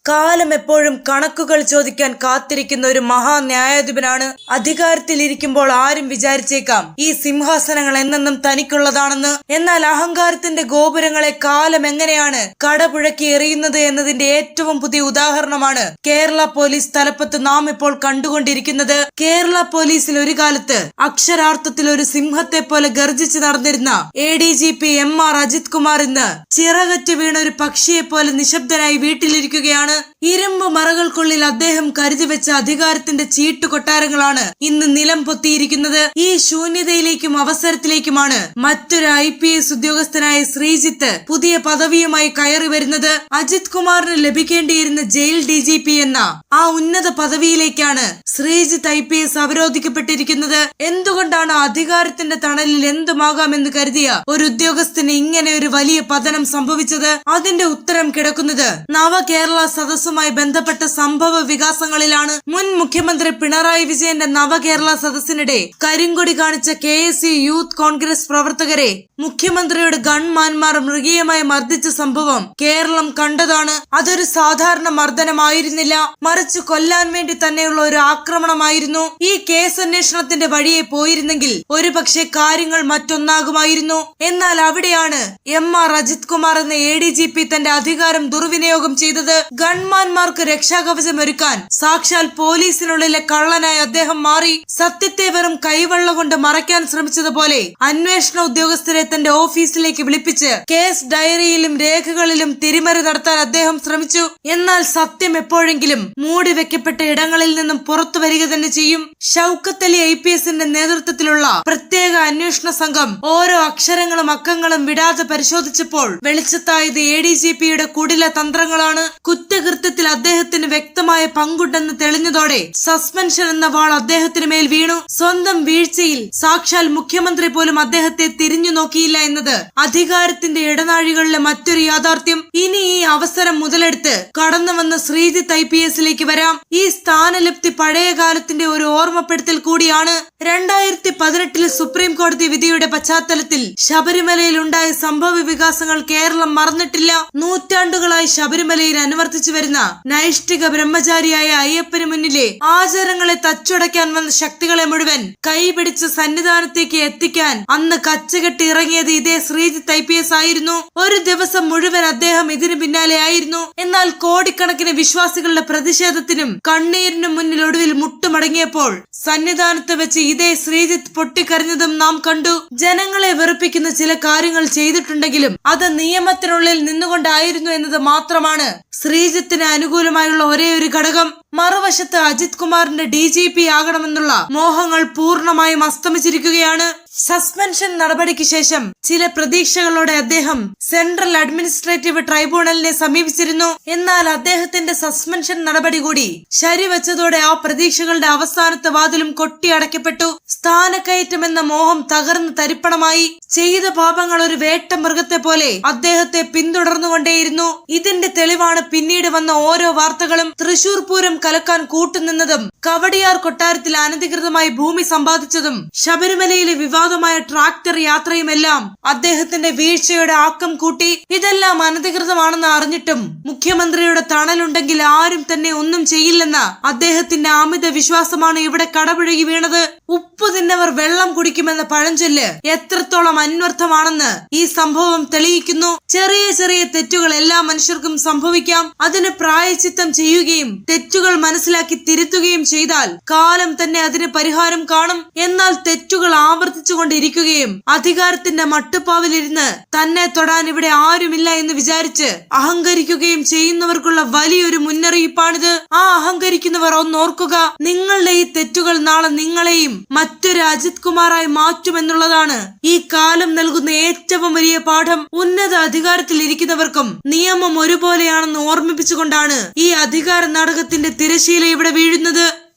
കാലം എപ്പോഴും കണക്കുകൾ ചോദിക്കാൻ കാത്തിരിക്കുന്ന ഒരു മഹാന്യായാധിപനാണ്. അധികാരത്തിലിരിക്കുമ്പോൾ ആരും വിചാരിച്ചേക്കാം ഈ സിംഹാസനങ്ങൾ എന്നെന്നും തനിക്കുള്ളതാണെന്ന്. എന്നാൽ അഹങ്കാരത്തിന്റെ ഗോപുരങ്ങളെ കാലം എങ്ങനെയാണ് കടപുഴക്കി എറിയുന്നത് എന്നതിന്റെ ഏറ്റവും പുതിയ ഉദാഹരണമാണ് കേരള പോലീസ് തലപ്പത്ത് നാം ഇപ്പോൾ കണ്ടുകൊണ്ടിരിക്കുന്നത്. കേരള പോലീസിൽ ഒരു കാലത്ത് അക്ഷരാർത്ഥത്തിൽ ഒരു സിംഹത്തെ പോലെ ഗർജിച്ച് നടന്നിരുന്ന ADGP MR അജിത് കുമാർ ഇന്ന് ചിറകറ്റ് വീണ ഒരു പക്ഷിയെ പോലെ നിശബ്ദനായി വീട്ടിലിരിക്കുകയാണ്. ഇരുമ്പ് മറകൾക്കുള്ളിൽ അദ്ദേഹം കരുതി വെച്ച അധികാരത്തിന്റെ ചീട്ടുകൊട്ടാരങ്ങളാണ് ഇന്ന് നിലം പൊത്തിയിരിക്കുന്നത്. ഈ ശൂന്യതയിലേക്കും അവസരത്തിലേക്കുമാണ് മറ്റൊരു IPS ഉദ്യോഗസ്ഥനായ ശ്രീജിത്ത് പുതിയ പദവിയുമായി കയറി വരുന്നത്. അജിത് കുമാറിന് ലഭിക്കേണ്ടിയിരുന്ന ജയിൽ DGP എന്ന ആ ഉന്നത പദവിയിലേക്കാണ് ശ്രീജിത്ത് IPS അവരോധിക്കപ്പെട്ടിരിക്കുന്നത്. എന്തുകൊണ്ടാണ് അധികാരത്തിന്റെ തണലിൽ എന്തുമാകാമെന്ന് കരുതിയ ഒരു ഉദ്യോഗസ്ഥന് ഇങ്ങനെ ഒരു വലിയ പതനം സംഭവിച്ചത്? അതിന്റെ ഉത്തരം കിടക്കുന്നത് നവകേരള സദസ്സുമായി ബന്ധപ്പെട്ട സംഭവ വികാസങ്ങളിലാണ്. മുൻ മുഖ്യമന്ത്രി പിണറായി വിജയന്റെ നവകേരള സദസ്സിനിടെ കരിങ്കൊടി കാണിച്ച KSU യൂത്ത് കോൺഗ്രസ് പ്രവർത്തകരെ മുഖ്യമന്ത്രിയുടെ ഗൺമാൻമാർ മൃഗീയമായി മർദ്ദിച്ച സംഭവം കേരളം കണ്ടതാണ്. അതൊരു സാധാരണ മർദ്ദനമായിരുന്നില്ല, മറിച്ച് കൊല്ലാൻ വേണ്ടി തന്നെയുള്ള ഒരു ആക്രമണമായിരുന്നു. ഈ കേസ് അന്വേഷണത്തിന്റെ വഴിയെ പോയിരുന്നെങ്കിൽ ഒരുപക്ഷെ കാര്യങ്ങൾ മറ്റൊന്നാകുമായിരുന്നു. എന്നാൽ അവിടെയാണ് MR അജിത് കുമാർ എന്ന ADGP തന്റെ അധികാരം ദുർവിനിയോഗം ചെയ്തത്. ഗൺമാൻമാർക്ക് രക്ഷാകവചം ഒരുക്കാൻ സാക്ഷാൽ പോലീസിനുള്ളിലെ കള്ളനായി അദ്ദേഹം മാറി. സത്യത്തെ വെറും കൈവെള്ള കൊണ്ട് മറയ്ക്കാൻ ശ്രമിച്ചതുപോലെ അന്വേഷണ ഉദ്യോഗസ്ഥരെ തന്റെ ഓഫീസിലേക്ക് വിളിപ്പിച്ച് കേസ് ഡയറിയിലും രേഖകളിലും തിരിമറി നടത്താൻ അദ്ദേഹം ശ്രമിച്ചു. എന്നാൽ സത്യം എപ്പോഴെങ്കിലും മൂടി വെക്കപ്പെട്ട ഇടങ്ങളിൽ നിന്നും പുറത്തു വരിക തന്നെ ചെയ്യും. ഷൗക്കത്ത് അലി IPSന്റെ നേതൃത്വത്തിലുള്ള പ്രത്യേക അന്വേഷണ സംഘം ഓരോ അക്ഷരങ്ങളും അക്കങ്ങളും വിടാതെ പരിശോധിച്ചപ്പോൾ വെളിച്ചത്തായത് ADGPയുടെ കുടില തന്ത്രങ്ങളാണ്. കുറ്റകൃത്യത്തിൽ അദ്ദേഹത്തിന് വ്യക്തമായ പങ്കുണ്ടെന്ന് തെളിഞ്ഞതോടെ സസ്പെൻഷൻ എന്ന വാൾ അദ്ദേഹത്തിന് മേൽ വീണു. സ്വന്തം വീഴ്ചയിൽ സാക്ഷാൽ മുഖ്യമന്ത്രി പോലും അദ്ദേഹത്തെ തിരിഞ്ഞു നോക്കിയില്ല എന്നത് അധികാരത്തിന്റെ ഇടനാഴികളിലെ മറ്റൊരു യാഥാർത്ഥ്യം. ഇനി ഈ അവസരം മുതലെടുത്ത് കടന്നു വന്ന ശ്രീജിത്ത് IPSലേക്ക് വരാം. ഈ സ്ഥാനലബ്ധി പഴയ കാലത്തിന്റെ ഒരു ഓർമ്മപ്പെടുത്തൽ കൂടിയാണ്. 2018 സുപ്രീം കോടതി വിധിയുടെ പശ്ചാത്തലത്തിൽ ശബരിമലയിൽ ഉണ്ടായ സംഭവ വികാസങ്ങൾ കേരളം മറന്നിട്ടില്ല. നൂറ്റാണ്ടുകളായി ശബരിമലയിൽ അനുവർത്തിച്ചു വരുന്ന നൈഷ്ഠിക ബ്രഹ്മചാരിയായ അയ്യപ്പന് മുന്നിലെ ആചാരങ്ങളെ തച്ചുടയ്ക്കാൻ വന്ന ശക്തികളെ മുഴുവൻ കൈപിടിച്ച് സന്നിധാനത്തേക്ക് എത്തിക്കാൻ അന്ന് കച്ചകെട്ടി ഇറങ്ങിയത് ഇതേ ശ്രീജിത്ത് IPS ആയിരുന്നു. ഒരു ദിവസം മുഴുവൻ അദ്ദേഹം ഇതിന് പിന്നാലെ ആയിരുന്നു. എന്നാൽ കോടിക്കണക്കിന് വിശ്വാസികളുടെ പ്രതിഷേധത്തിനും കണ്ണീരിനും മുന്നിൽ ഒടുവിൽ മുട്ടുമടങ്ങിയപ്പോൾ സന്നിധാനത്ത് വെച്ച് ഇതേ ശ്രീജിത്ത് പൊട്ടിക്കരഞ്ഞതും നാം കണ്ടു. ജനങ്ങളെ വെറുപ്പിക്കുന്ന ചില കാര്യങ്ങൾ ചെയ്തിട്ടുണ്ടെങ്കിലും അത് നിയമത്തിനുള്ളിൽ നിന്നുകൊണ്ടായിരുന്നു എന്നത് മാത്രമാണ് ശ്രീജിത്തിന് അനുകൂലമായുള്ള ഒരേ ഒരു ഘടകം. മറുവശത്ത് അജിത് കുമാറിന്റെ DGP ആകണമെന്നുള്ള മോഹങ്ങൾ പൂർണ്ണമായും അസ്തമിച്ചിരിക്കുകയാണ്. സസ്പെൻഷൻ നടപടിക്ക് ശേഷം ചില പ്രതീക്ഷകളോടെ അദ്ദേഹം സെൻട്രൽ അഡ്മിനിസ്ട്രേറ്റീവ് ട്രൈബ്യൂണലിനെ സമീപിച്ചിരുന്നു. എന്നാൽ അദ്ദേഹത്തിന്റെ സസ്പെൻഷൻ നടപടി കൂടി ശരിവെച്ചതോടെ ആ പ്രതീക്ഷകളുടെ അവസാനത്തെ വാതിലും കൊട്ടിയടക്കപ്പെട്ടു. സ്ഥാനക്കയറ്റം എന്ന മോഹം തകർന്ന് തരിപ്പണമായി. ചെയ്ത പാപങ്ങൾ ഒരു വേട്ട മൃഗത്തെ പോലെ അദ്ദേഹത്തെ പിന്തുടർന്നുകൊണ്ടേയിരുന്നു. ഇതിന്റെ തെളിവാണ് പിന്നീട് വന്ന ഓരോ വാർത്തകളും. തൃശൂർ പൂരം കലക്കാൻ കൂട്ടുനിന്നതും കവടിയാർ കൊട്ടാരത്തിൽ അനധികൃതമായി ഭൂമി സമ്പാദിച്ചതും ശബരിമലയിലെ വിവാദമായ ട്രാക്ടർ യാത്രയുമെല്ലാം അദ്ദേഹത്തിന്റെ വീഴ്ചയുടെ ആക്കം കൂട്ടി. ഇതെല്ലാം അനധികൃതമാണെന്ന് അറിഞ്ഞിട്ടും മുഖ്യമന്ത്രിയുടെ തണലുണ്ടെങ്കിൽ ആരും തന്നെ ഒന്നും ചെയ്യില്ലെന്ന അദ്ദേഹത്തിന്റെ അമിത വിശ്വാസമാണ് ഇവിടെ കടപുഴകി വീണത്. ഉപ്പു തിന്നവർ വെള്ളം കുടിക്കുമെന്ന പഴഞ്ചൊല്ല് എത്രത്തോളം അന്വർത്ഥമാണെന്ന് ഈ സംഭവം തെളിയിക്കുന്നു. ചെറിയ ചെറിയ തെറ്റുകൾ എല്ലാ മനുഷ്യർക്കും സംഭവിക്കാം. അതിന് പ്രായശ്ചിത്തം ചെയ്യുകയും തെറ്റുകൾ മനസ്സിലാക്കി തിരുത്തുകയും ചെയ്താൽ കാലം തന്നെ അതിന് പരിഹാരം കാണും. എന്നാൽ തെറ്റുകൾ ആവർത്തിച്ചുകൊണ്ടിരിക്കുകയും അധികാരത്തിന്റെ മട്ടുപ്പാവിലിരുന്ന് തന്നെ തൊടാൻ ഇവിടെ ആരുമില്ല എന്ന് വിചാരിച്ച് അഹങ്കരിക്കുകയും ചെയ്യുന്നവർക്കുള്ള വലിയൊരു മുന്നറിയിപ്പാണിത്. ആ അഹങ്കരിക്കുന്നവർ ഒന്നോർക്കുക, നിങ്ങളുടെ ഈ തെറ്റുകൾ നാളെ നിങ്ങളെയും മറ്റൊരു അജിത് കുമാറായി മാറ്റുമെന്നുള്ളതാണ് ഈ കാലം നൽകുന്ന ഏറ്റവും വലിയ പാഠം. ഉന്നത അധികാരത്തിൽ ഇരിക്കുന്നവർക്കും നിയമം ഒരുപോലെയാണെന്ന് ഓർമ്മിപ്പിച്ചുകൊണ്ടാണ് ഈ അധികാര നാടകത്തിന്റെ തിരശീല ഇവിടെ വീഴുന്നത്.